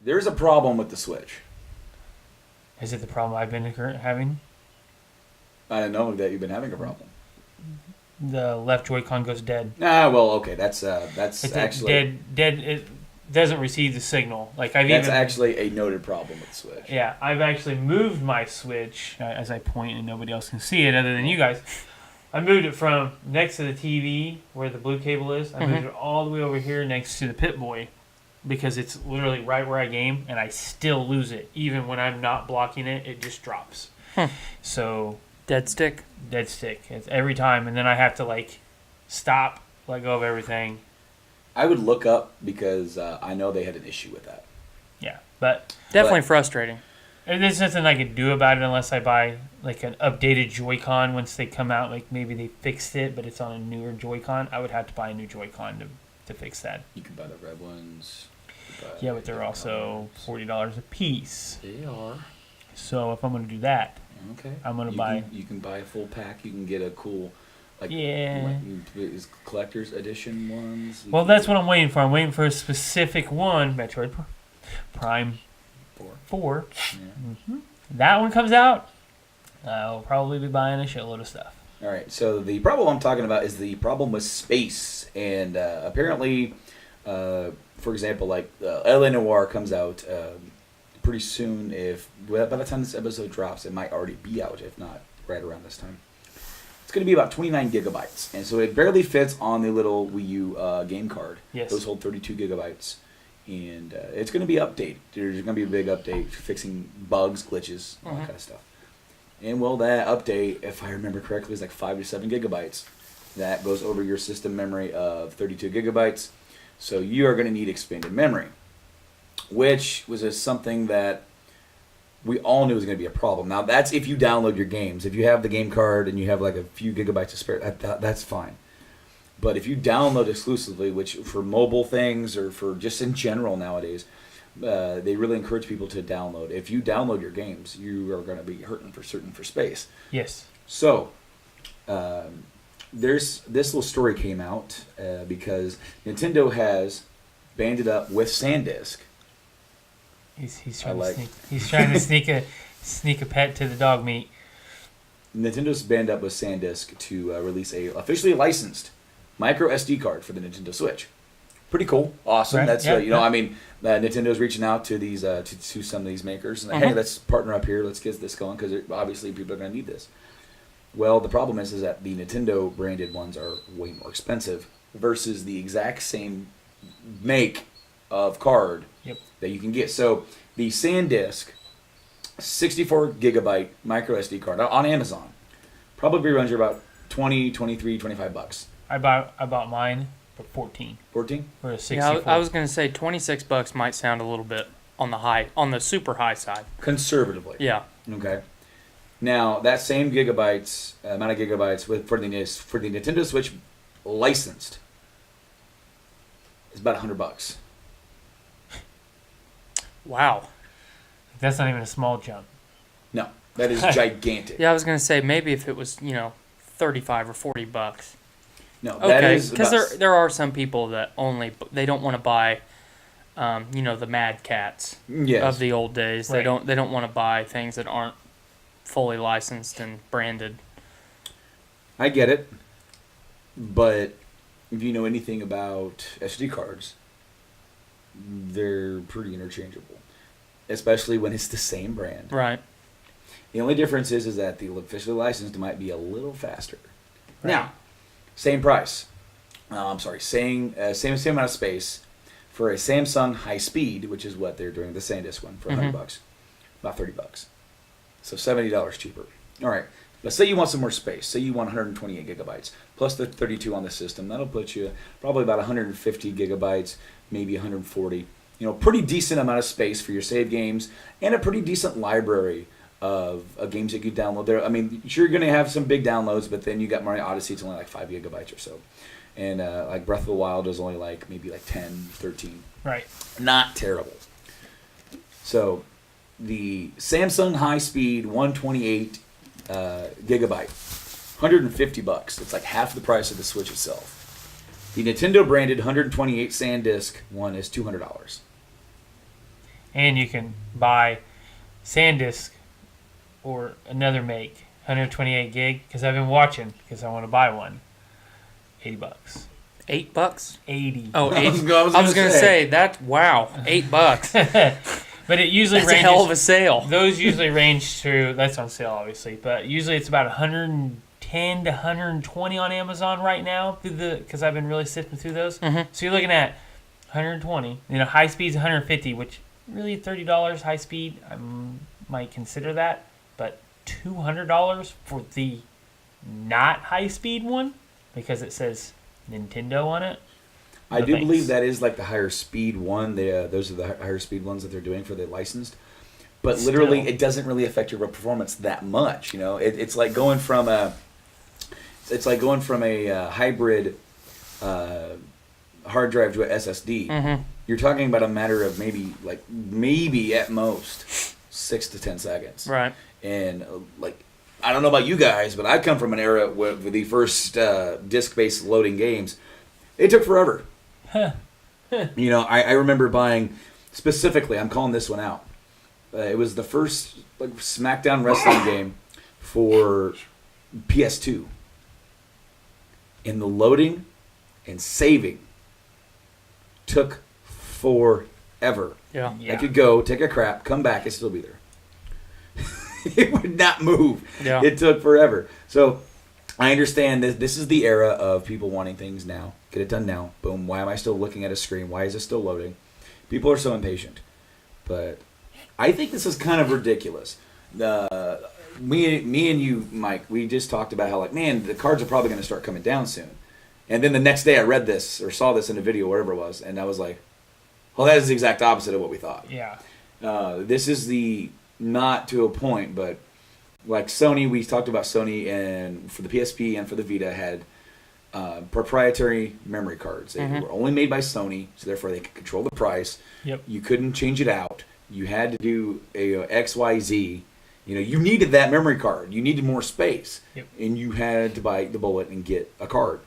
There's a problem with the Switch. Is it the problem I've been having? I didn't know that you've been having a problem. The left Joy-Con goes dead. Well, okay, that's It's actually dead. It doesn't receive the signal. Like that's actually a noted problem with the Switch. Yeah, I've actually moved my Switch as I point, and nobody else can see it other than you guys. I moved it from next to the TV where the blue cable is. I moved it all the way over here next to the Pip-Boy because it's literally right where I game, and I still lose it. Even when I'm not blocking it, it just drops. So Dead stick. It's every time, and then I have to like stop, let go of everything. I would look up because I know they had an issue with that. Yeah, but Definitely frustrating. there's nothing I can do about it unless I buy like an updated Joy-Con once they come out. Like maybe they fixed it, but it's on a newer Joy-Con. I would have to buy a new Joy-Con to fix that. You can buy the red ones. Yeah, but they're also $40 a piece. They are. So if I'm going to do that, Okay. I'm going to buy... You can buy a full pack. You can get a cool... Yeah. Collector's edition ones. Well, that's what I'm waiting for. I'm waiting for a specific one, Metroid Prime 4. Yeah. Mm-hmm. That one comes out, I'll probably be buying a shitload of stuff. All right, so the problem I'm talking about is the problem with space. And apparently, for example, like L.A. Noire comes out pretty soon. By the time this episode drops, it might already be out, if not right around this time. It's going to be about 29 gigabytes. And so it barely fits on the little Wii U game card. Yes. Those hold 32 gigabytes. And it's going to be updated. There's going to be a big update fixing bugs, glitches, all that kind of stuff. And well, that update, if I remember correctly, is like 5 to 7 gigabytes. That goes over your system memory of 32 gigabytes. So you are going to need expanded memory, which was something that we all knew was going to be a problem. Now, that's if you download your games. If you have the game card and you have like a few gigabytes to spare, that's fine. But if you download exclusively, which for mobile things or for just in general nowadays, they really encourage people to download. If you download your games, you are going to be hurting for space. Yes. So, there's this little story came out because Nintendo has banded up with SanDisk. He's trying to sneak a pet to the dog meat. Nintendo's banded up with SanDisk to release a officially licensed micro SD card for the Nintendo Switch. Pretty cool, awesome. Right. That's Yeah, I mean, Nintendo's reaching out to these to some of these makers and hey, let's partner up here. Let's get this going because obviously people are going to need this. Well, the problem is that the Nintendo branded ones are way more expensive versus the exact same make of card that you can get. So the SanDisk 64 gigabyte micro SD card on Amazon probably runs you about 20, 23, 25 bucks. I bought mine for 14. 14? For a 64. Yeah, I was going to say $26 might sound a little bit on the super high side. Conservatively. Yeah. Okay. Now, that same gigabytes, amount of gigabytes for the Nintendo Switch licensed is about $100. Wow. That's not even a small jump. No, that is gigantic. Yeah, I was going to say maybe if it was, $35 or $40. No, that Okay, is because there are some people that they don't want to buy, the Mad Cats of the old days. Right. They don't want to buy things that aren't fully licensed and branded. I get it, but if you know anything about SD cards, they're pretty interchangeable, especially when it's the same brand. Right. The only difference is that the officially licensed might be a little faster. Right. Now, same price. Same amount of space for a Samsung High Speed, which is what they're doing the SanDisk one for $100, about $30. So $70 cheaper. All right. But say you want some more space. Say you want 128 gigabytes plus the 32 on the system. That'll put you probably about 150 gigabytes, maybe 140. Pretty decent amount of space for your save games and a pretty decent library of games that you download there. I mean, you're going to have some big downloads, but then you got Mario Odyssey. It's only like 5 gigabytes or so. And like Breath of the Wild is only maybe 10, 13. Right. Not terrible. So the Samsung High Speed 128 gigabyte, $150. It's like half the price of the Switch itself. The Nintendo branded 128 SanDisk one is $200. and you can buy SanDisk or another make 128 gig because I've been watching because I want to buy one. $80. $8? 80. Oh, $8. I was gonna say that. Wow, $8. But it usually That's ranges. a hell of a sale. Those usually range to. That's on sale, obviously, but usually it's about 110 to 120 on Amazon right now because I've been really sifting through those. Mm-hmm. So you're looking at 120. High speed's 150, which really $30 high speed. I might consider that, but $200 for the not high speed one because it says Nintendo on it. I do believe that is like the higher speed one. Those are the higher speed ones that they're doing for the licensed. But literally, it doesn't really affect your performance that much. It's like going from a hybrid hard drive to a SSD. Mm-hmm. You're talking about a matter of maybe at most 6 to 10 seconds. Right. And I don't know about you guys, but I come from an era with the first disc-based loading games. It took forever. I remember buying, specifically, I'm calling this one out. It was the first SmackDown wrestling game for PS2. And the loading and saving took forever. Yeah. I could go, take a crap, come back, it'd still be there. It would not move. Yeah. It took forever. So I understand that this is the era of people wanting things now. Get it done now. Boom. Why am I still looking at a screen? Why is it still loading? People are so impatient. But I think this is kind of ridiculous. Me and you, Mike, we just talked about how, the cards are probably going to start coming down soon. And then the next day I read this or saw this in a video, whatever it was, and I was like, well, that is the exact opposite of what we thought. Yeah. This is the, not to a point, but like Sony, we talked about Sony, and for the PSP and for the Vita had proprietary memory cards. They were only made by Sony, so therefore they could control the price. Yep. You couldn't change it out. You had to do a XYZ. You needed that memory card. You needed more space. Yep. And you had to bite the bullet and get a card.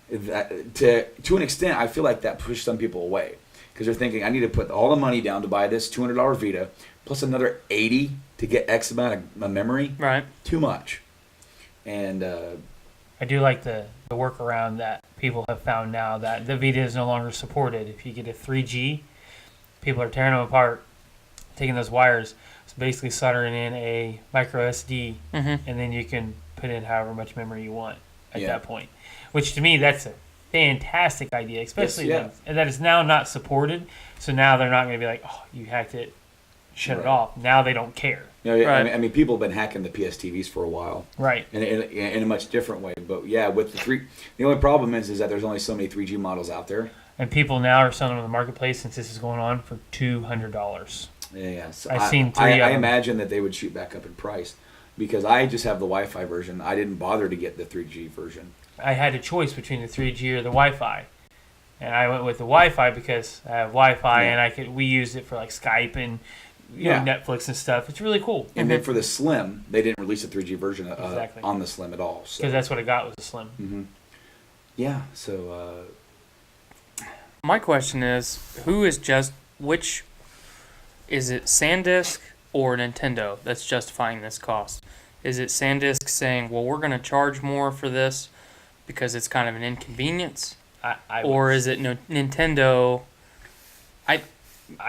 To an extent, I feel like that pushed some people away because they're thinking, I need to put all the money down to buy this $200 Vita plus another $80 to get X amount of memory. Right. Too much. And I do like the workaround that people have found now that the Vita is no longer supported. If you get a 3G, people are tearing them apart, taking those wires, so basically soldering in a micro SD, and then you can put in however much memory you want at that point. Which to me, that's a fantastic idea, especially that it's now not supported. So now they're not going to be like, oh, you hacked it, shut it off. Now they don't care. Right. I mean, people have been hacking the PS TVs for a while. Right. In a much different way. But yeah, with the only problem is that there's only so many 3G models out there. And people now are selling them in the marketplace since this is going on for $200. Yeah. So I've seen three. I imagine that they would shoot back up in price because I just have the Wi-Fi version. I didn't bother to get the 3G version. I had a choice between the 3G or the Wi-Fi, and I went with the Wi-Fi because I have Wi-Fi and we used it for Skype and Netflix and stuff. It's really cool. And then for the Slim, they didn't release a 3G version on the Slim at all. Because that's what I got was a Slim. Mm-hmm. Yeah. So my question is, which is it, SanDisk or Nintendo that's justifying this cost? Is it SanDisk saying, well, we're going to charge more for this because it's kind of an inconvenience? Or is it Nintendo? I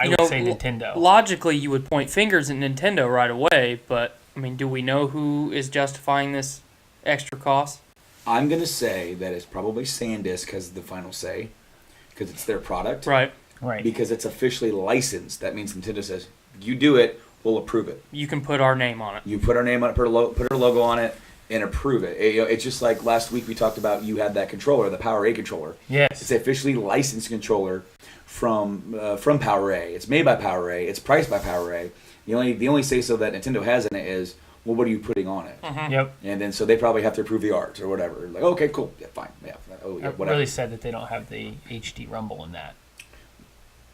would say Nintendo. Logically, you would point fingers at Nintendo right away, but, I mean, do we know who is justifying this extra cost? I'm going to say that it's probably SanDisk has the final say because it's their product. Right. Because it's officially licensed. That means Nintendo says, you do it, we'll approve it. You can put our name on it. You put our name on it, put our logo on it, and approve it. It's just like last week we talked about. You had that controller, the Power A controller. Yes, it's an officially licensed controller from Power A. It's made by Power A. It's priced by Power A. The only say so that Nintendo has in it is, well, what are you putting on it? Mm-hmm. Yep. And then so they probably have to approve the art or whatever. Like, okay, cool, yeah, fine, yeah. Oh, yeah, whatever. Really sad that they don't have the HD Rumble in that.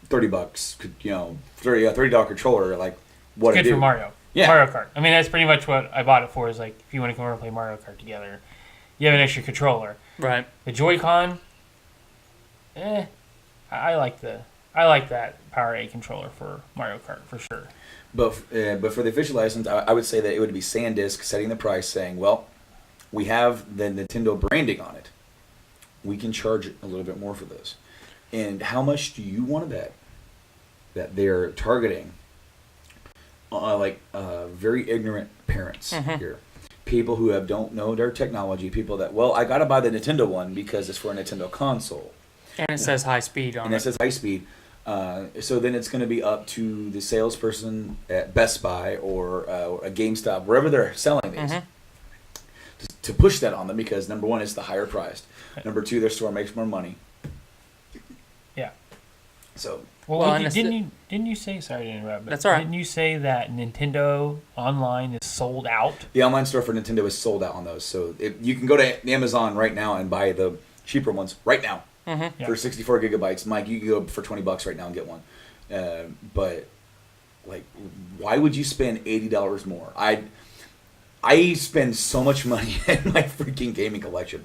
$30 could, $30 controller, like what? It's good for Mario. Yeah. Mario Kart. I mean, that's pretty much what I bought it for. Is if you want to come over and play Mario Kart together, you have an extra controller. Right. The Joy-Con, I like the I like that Power 8 controller for Mario Kart for sure. But for the official license, I would say that it would be SanDisk setting the price, saying, well, we have the Nintendo branding on it. We can charge a little bit more for this. And how much do you want that they're targeting? Very ignorant parents here. People who don't know their technology. People that, well, I got to buy the Nintendo one because it's for a Nintendo console. And it says high speed on it. And it says high speed. So then it's going to be up to the salesperson at Best Buy or a GameStop, wherever they're selling these, to push that on them because, number one, it's the higher priced. Number two, their store makes more money. Yeah. So. Well, didn't you say? Sorry to interrupt. But that's all right. Didn't you say that Nintendo online is sold out? The online store for Nintendo is sold out on those. So you can go to Amazon right now and buy the cheaper ones right now for 64 gigabytes. Mike, you can go for $20 right now and get one. But like, why would you spend $80 more? I spend so much money in my freaking gaming collection.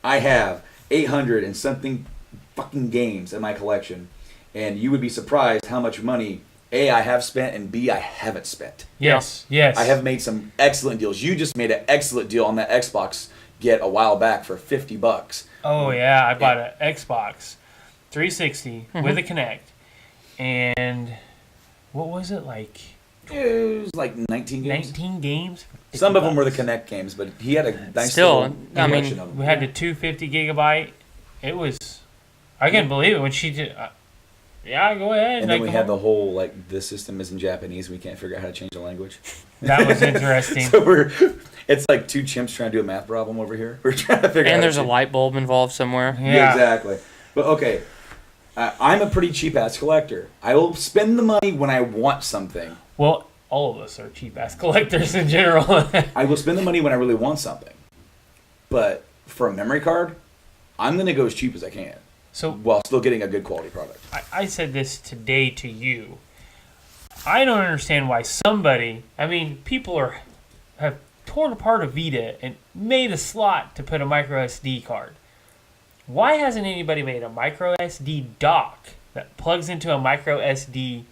I have 800 and something fucking games in my collection. And you would be surprised how much money, A, I have spent, and B, I haven't spent. Yes. I have made some excellent deals. You just made an excellent deal on that Xbox a while back for $50. Oh, yeah. I bought an Xbox 360 with a Kinect. And what was it like? It was like 19 games. 19 games? Some of them were the Kinect games, but he had a nice little collection of them. We had the 250 gigabyte. It was... I couldn't believe it when she did... yeah, go ahead. And then we had the whole, the system is in Japanese. We can't figure out how to change the language. That was interesting. So it's like two chimps trying to do a math problem over here. We're trying to figure out. And there's a light bulb involved somewhere. Yeah, exactly. But okay, I'm a pretty cheap-ass collector. I will spend the money when I want something. Well, all of us are cheap-ass collectors in general. I will spend the money when I really want something. But for a memory card, I'm going to go as cheap as I can. So while still getting a good quality product. I said this today to you. I don't understand why somebody, people have torn apart a Vita and made a slot to put a micro SD card. Why hasn't anybody made a micro SD dock that plugs into a micro SD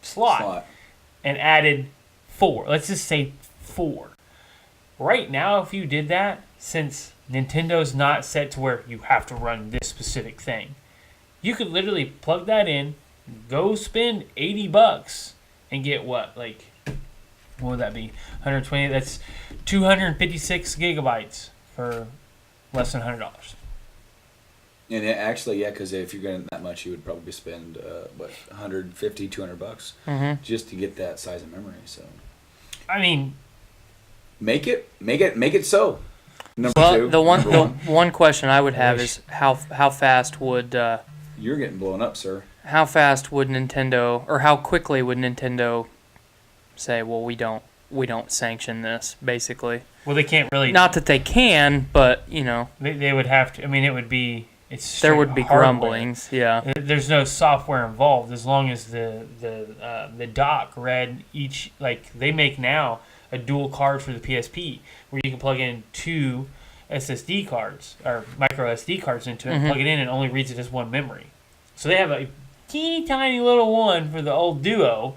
slot and added 4? Let's just say 4. Right now, if you did that, since Nintendo's not set to where you have to run this specific thing, you could literally plug that in, go spend $80 and get what would that be? 120. That's 256 gigabytes for less than $100. And actually, yeah, because if you're getting that much, you would probably spend $150, $200 just to get that size of memory. So, make it so. The one question I would have is how fast would you're getting blown up, sir. How fast would Nintendo, or how quickly would Nintendo say, well, we don't sanction this, basically? Well, they can't really. Not that they can, but they would have to. It would be. There would be grumblings. Yeah. There's no software involved as long as the dock read each. They make now a dual card for the PSP where you can plug in 2 SSD cards or micro SD cards into it, plug it in, and only reads it as one memory. So they have a teeny tiny little one for the old Duo.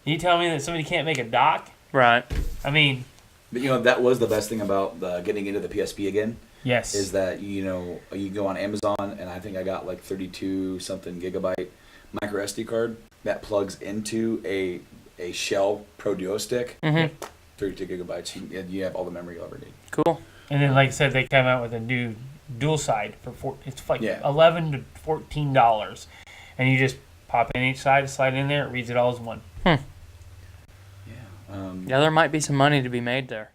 You tell me that somebody can't make a dock? Right. But that was the best thing about getting into the PSP again. Yes. Is that you go on Amazon and I think I got 32 something gigabyte micro SD card that plugs into a Shell Pro Duo stick. 32 gigabytes. You have all the memory you'll ever need. Cool. And then, like I said, they come out with a new dual side for it's $11 to $14, and you just pop in each side, slide in there, it reads it all as one. Yeah. Yeah, there might be some money to be made there.